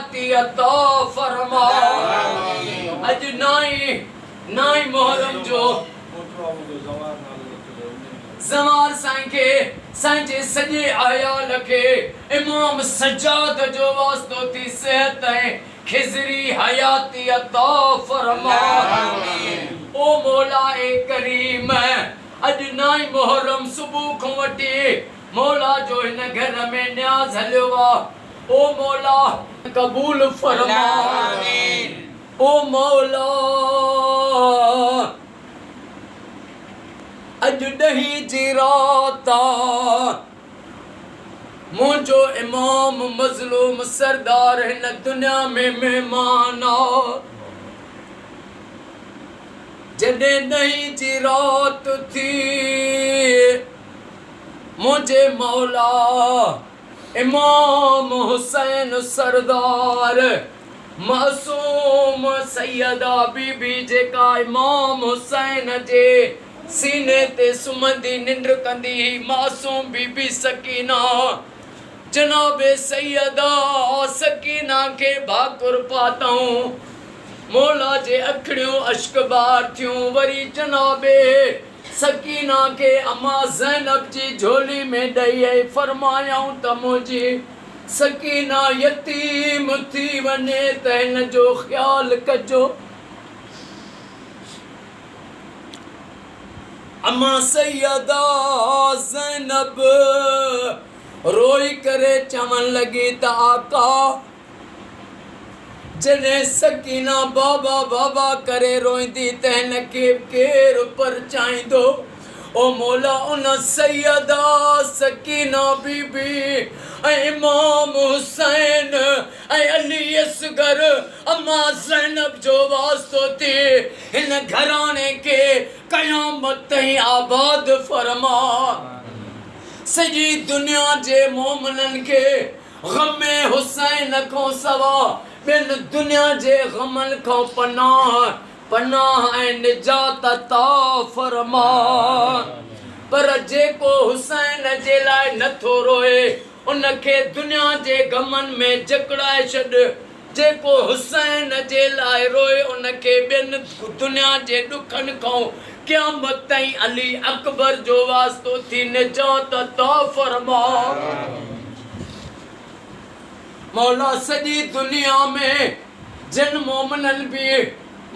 हयाती अता फरमा। अज नाई मुहर्रम जो ज़वार सांखे सजे आयाल के इमाम सज्जाद जो वास्तो थी सेहत है खिजरी हयाती अता फरमा। ओ मौला ए करीम अज नाई मुहर्रम सुबह को वठी मौला जो इन घर में न्याज हलियो ओ मौला कबूल फरमा। ओ मौला अज दही जी रात मुझो इमाम मजलूम सरदार हिन दुनिया में मेहमान जडे दही जी रात थी मुझे मौला इमाम हुसैन सरदार मासूम सैयदा बीबी जेका इमाम हुसैन जे सीने ते सुमंदी निंड कंदी मासूम बीबी सकीना जनाबे सैयदा सकीना के भाकुर पाताऊं मौला जे अखड़ियों अश्कबार थियूं वरी जनाबे सकीना के अम्मा ज़ैनब जी झोली में दई फरमायाऊं त मुझी सकीना यतीम थी वने त हिन जो ख्याल कजो। अम्मा सैयदा ज़ैनब रोई करे चमन लगी त आका जने सकीना बाबा बाबा करे रोईंदी त हिन के केर पर चाहींदो। ओ मौला उन सैयदा सकीना बीबी इमाम हुसैन अली असगर अम्मा ज़ैनब जो वास्तो थी इन घराने के कयामत ताईं आबाद फरमा। सजी दुनिया जे मोमिनन के गमे हुसैन को सवा बिन दुनिया जे गमन को पनाह ऐं निजात अता फरमा। पर जेको हुसैन जे लाइ नथो रोए उनखे दुनिया जे गमन में जकड़ाए छॾ। जेको हुसैन जे लाइ रोए उनखे ॿियनि दुनिया जे ॾुखनि खां क़यामत ताईं अली अकबर जो वास्तो थी निजात अता फरमा। मौला सॼी दुनिया में जिन मोमिनन भी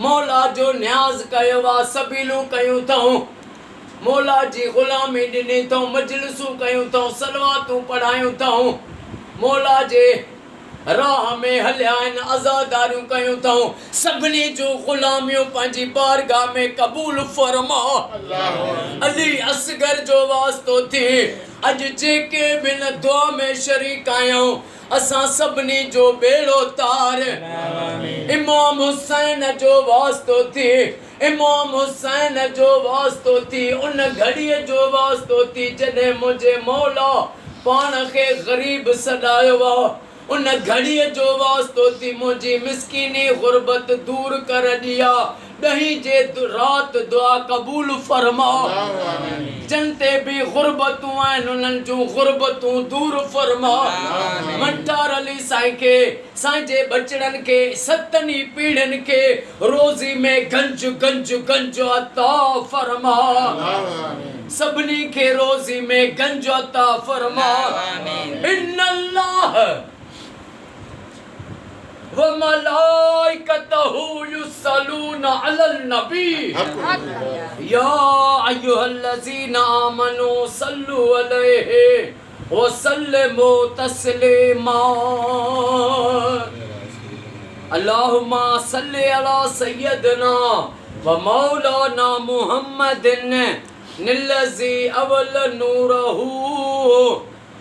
मौला जो न्याज़ कयो आहे सबीलूं कयूं अथऊं मौला जी ग़ुलामी ॾिनी अथऊं मजलिसूं कयूं अथऊं सलवातूं पढ़ायूं अथऊं मौला जे राह में हलिया आहिनि आज़ादारियूं कयूं अथऊं सभिनी जो ग़ुलामियूं पंहिंजी बारगाह में क़बूल फरमा। अली असगर जो वास्तो थी अॼु जेके बि न दुआ में शरीक आहियूं असां सभिनी जो बेड़ो तार। इमाम हुसैन जो वास्तो थी इमाम हुसैन जो वास्तो थी उन घड़ीअ जो वास्तो थी जॾहिं मुंहिंजे मौला पाण खे ग़रीब सॾायो आहे उन घड़ीअ जो वास्तो थी मुंहिंजी मिसकीनी गुरबत दूर कर ॾिया ॾही जे रात दुआ क़बूल फरमा। जन ते भी गुरबतूं आहिनि उन्हनि जूं गुरबतूं दूर फरमा। मंटार अली साईं खे साईं जे बचड़नि खे सतनी पीढ़ियुनि खे रोज़ी में गंज गंज गंज अता फरमा। सभिनी खे रोज़ी में गंज अता फरमा। इन्नल्लाह व मलाइकतहु युसल्लूना अलल नबी या अय्युहल्लज़ीना आमनू सल्लु अलैहि व सल्लिमू तस्लीमा। अल्लाहुम्मा सल्लि अला सय्यदना व मौलाना मुहम्मदिन निल्लज़ी अवल नूरहू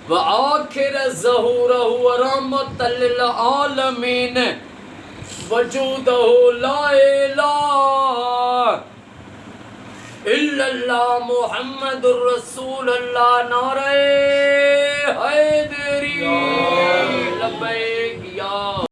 व आखिर ज़हूरहू व रहमतल लिल आलमीन वजूदहू ला इलाहा इल्लल्लाह मुहम्मदुर रसूलुल्लाह नारे हैदरी लब्बैक।